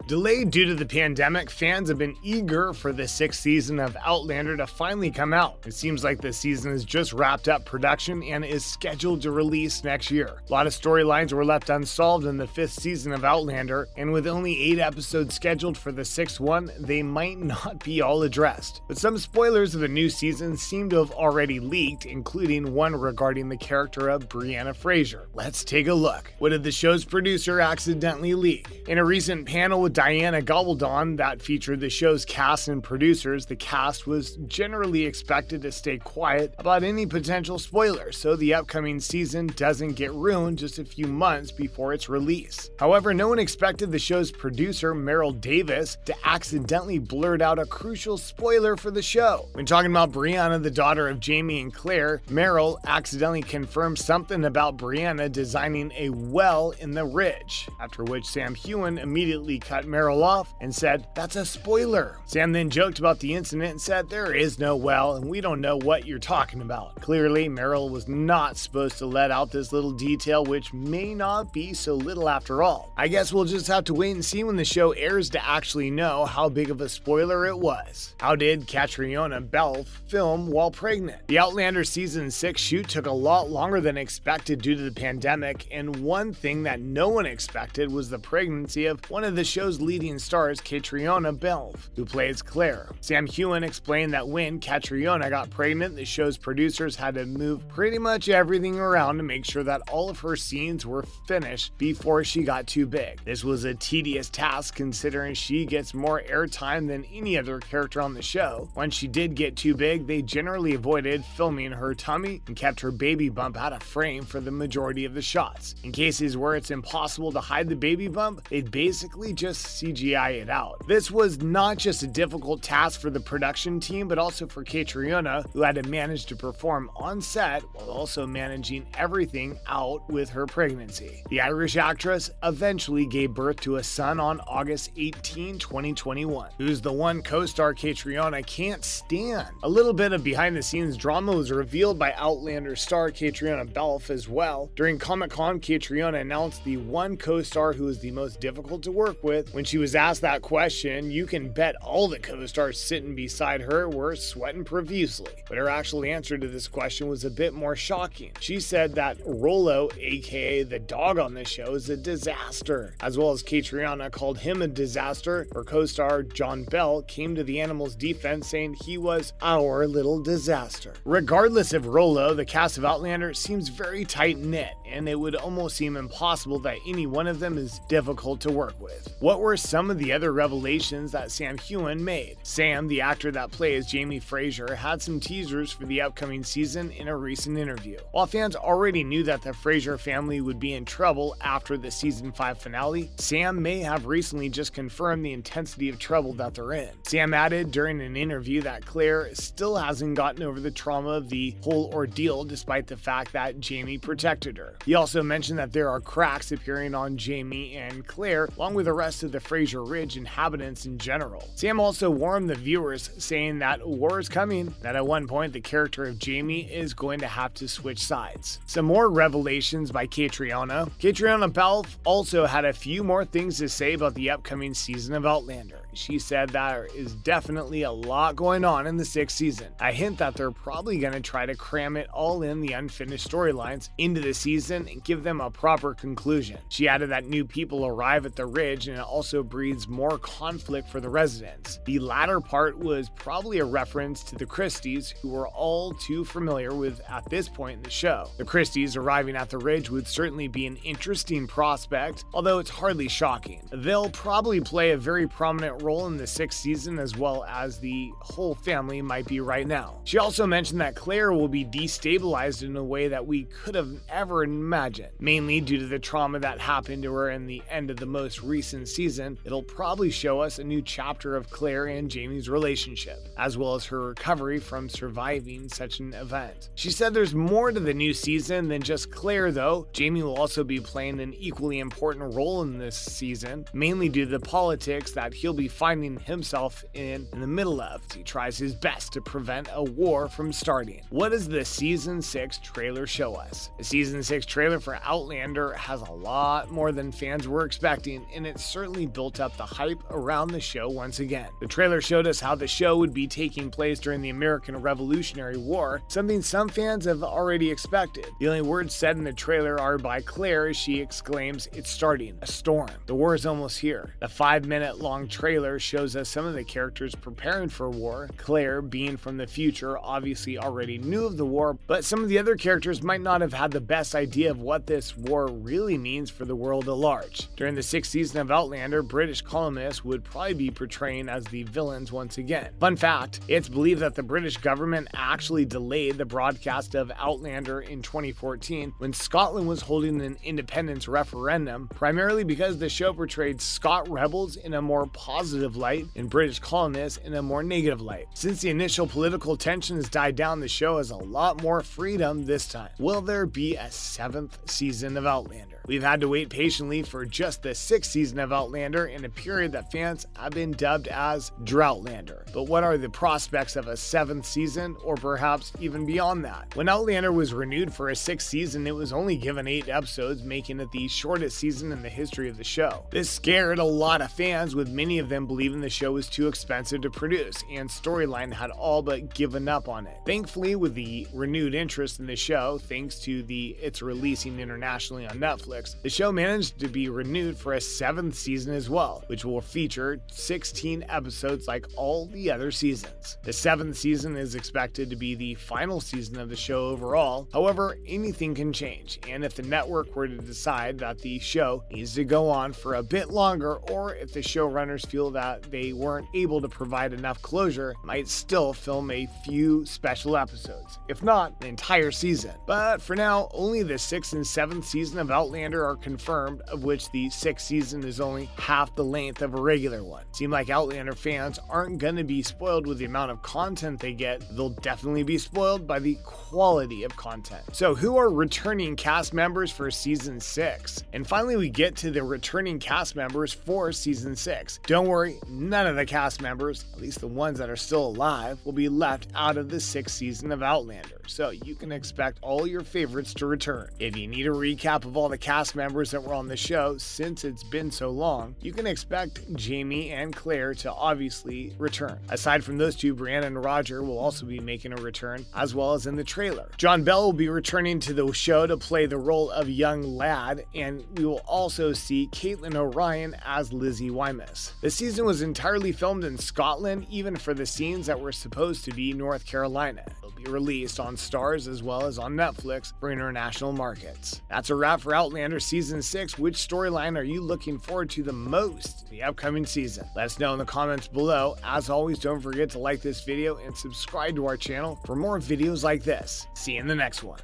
Delayed due to the pandemic, fans have been eager for the 6th season of Outlander to finally come out. It seems like the season has just wrapped up production and is scheduled to release next year. A lot of storylines were left unsolved in the 5th season of Outlander, and with only 8 episodes scheduled for the 6th one, they might not be all addressed. But some spoilers of the new season seem to have already leaked, including one regarding the character of Brianna Fraser. Let's take a look. What did the show's producer accidentally leak? In a recent panel with Diana Gabaldon that featured the show's cast and producers, the cast was generally expected to stay quiet about any potential spoilers, so the upcoming season doesn't get ruined just a few months before its release. However, no one expected the show's producer, Meryl Davis, to accidentally blurt out a crucial spoiler for the show. When talking about Brianna, the daughter of Jamie and Claire, Meryl accidentally confirmed something about Brianna designing a well in the ridge, after which Sam Heughan immediately cut Meryl off and said, "That's a spoiler." Sam then joked about the incident and said, "There is no well and we don't know what you're talking about." Clearly, Meryl was not supposed to let out this little detail, which may not be so little after all. I guess we'll just have to wait and see when the show airs to actually know how big of a spoiler it was. How did Catriona Balfe film while pregnant? The Outlander Season 6 shoot took a lot longer than expected due to the pandemic, and one thing that no one expected was the pregnancy of one of the show's leading stars, Catriona Balfe, who plays Claire. Sam Heughan explained that when Catriona got pregnant, the show's producers had to move pretty much everything around to make sure that all of her scenes were finished before she got too big. This was a tedious task considering she gets more airtime than any other character on the show. Once she did get too big, they generally avoided filming her tummy and kept her baby bump out of frame for the majority of the shots. In cases where it's impossible to hide the baby bump, they'd basically just CGI it out. This was not just a difficult task for the production team, but also for Catriona, who had to manage to perform on set while also managing everything out with her pregnancy. The Irish actress eventually gave birth to a son on August 18, 2021, who's the one co-star Catriona can't stand. A little bit of behind-the-scenes drama was revealed by Outlander star Catriona Balfe as well. During Comic-Con, Catriona announced the one co-star who is the most difficult to work with. When she was asked that question, you can bet all the co-stars sitting beside her were sweating profusely. But her actual answer to this question was a bit more shocking. She said that Rollo, aka the dog on the show, is a disaster. As well as Catriona called him a disaster, her co-star John Bell came to the animal's defense saying he was our little disaster. Regardless of Rollo, the cast of Outlander seems very tight-knit, and it would almost seem impossible that any one of them is difficult to work with. What were some of the other revelations that Sam Heughan made? Sam, the actor that plays Jamie Fraser, had some teasers for the upcoming season in a recent interview. While fans already knew that the Fraser family would be in trouble after the season 5 finale, Sam may have recently just confirmed the intensity of trouble that they're in. Sam added during an interview that Claire still hasn't gotten over the trauma of the whole ordeal despite the fact that Jamie protected her. He also mentioned that there are cracks appearing on Jamie and Claire, along with the rest of the Fraser Ridge inhabitants in general. Sam also warned the viewers, saying that war is coming, that at one point the character of Jamie is going to have to switch sides. Some more revelations by Catriona. Catriona Balfe also had a few more things to say about the upcoming season of Outlander. She said there is definitely a lot going on in the 6th season. A hint that they're probably going to try to cram it all in the unfinished storylines into the season and give them a proper conclusion. She added that new people arrive at the Ridge and it also breeds more conflict for the residents. The latter part was probably a reference to the Christies, who we're all too familiar with at this point in the show. The Christies arriving at the Ridge would certainly be an interesting prospect, although it's hardly shocking. They'll probably play a very prominent role in the 6th season, as well as the whole family might be right now. She also mentioned that Claire will be destabilized in a way that we could have ever imagined, mainly due to the trauma that happened to her in the end of the most recent season. It'll probably show us a new chapter of Claire and Jamie's relationship, as well as her recovery from surviving such an event. She said there's more to the new season than just Claire though. Jamie will also be playing an equally important role in this season, mainly due to the politics that he'll be finding himself in the middle of as he tries his best to prevent a war from starting. What does the season 6 trailer show us? The season 6 trailer for Outlander has a lot more than fans were expecting, and it certainly certainly built up the hype around the show once again. The trailer showed us how the show would be taking place during the American Revolutionary War, something some fans have already expected. The only words said in the trailer are by Claire as she exclaims, "It's starting, a storm. The war is almost here." The 5-minute long trailer shows us some of the characters preparing for war. Claire, being from the future, obviously already knew of the war, but some of the other characters might not have had the best idea of what this war really means for the world at large. During the 6th season of Outlander, British colonists would probably be portraying as the villains once again. Fun fact, it's believed that the British government actually delayed the broadcast of Outlander in 2014 when Scotland was holding an independence referendum, primarily because the show portrayed Scot rebels in a more positive light and British colonists in a more negative light. Since the initial political tensions died down, the show has a lot more freedom this time. Will there be a 7th season of Outlander? We've had to wait patiently for just the 6th season of Outlander in a period that fans have been dubbed as Droughtlander. But what are the prospects of a 7th season, or perhaps even beyond that? When Outlander was renewed for a 6th season, it was only given 8 episodes, making it the shortest season in the history of the show. This scared a lot of fans, with many of them believing the show was too expensive to produce, and storyline had all but given up on it. Thankfully, with the renewed interest in the show, thanks to its releasing internationally on Netflix, the show managed to be renewed for a 7th season as well, which will feature 16 episodes like all the other seasons. The 7th season is expected to be the final season of the show overall. However, anything can change, and if the network were to decide that the show needs to go on for a bit longer, or if the showrunners feel that they weren't able to provide enough closure, might still film a few special episodes, if not the entire season. But for now, only the 6th and 7th season of Outlander are confirmed, of which the 6th season is only half the length of a regular one. Seem like Outlander fans aren't going to be spoiled with the amount of content they get. They'll definitely be spoiled by the quality of content. So who are returning cast members for season 6? And finally, we get to the returning cast members for season 6. Don't worry, none of the cast members, at least the ones that are still alive, will be left out of the 6th season of Outlander. So you can expect all your favorites to return. If you need a recap of all the cast members that were on the show since it's been so long, you can expect Jamie and Claire to obviously return. Aside from those two, Brianna and Roger will also be making a return, as well as in the trailer. John Bell will be returning to the show to play the role of young lad, and we will also see Caitlin O'Ryan as Lizzie Wymus. The season was entirely filmed in Scotland, even for the scenes that were supposed to be North Carolina. It'll be released on Starz as well as on Netflix for international markets. That's a wrap for Outlander Season 6. Which storyline are you looking forward to the most in the upcoming season? Let us know in the comments below. As always, don't forget to like this video and subscribe to our channel for more videos like this. See you in the next one.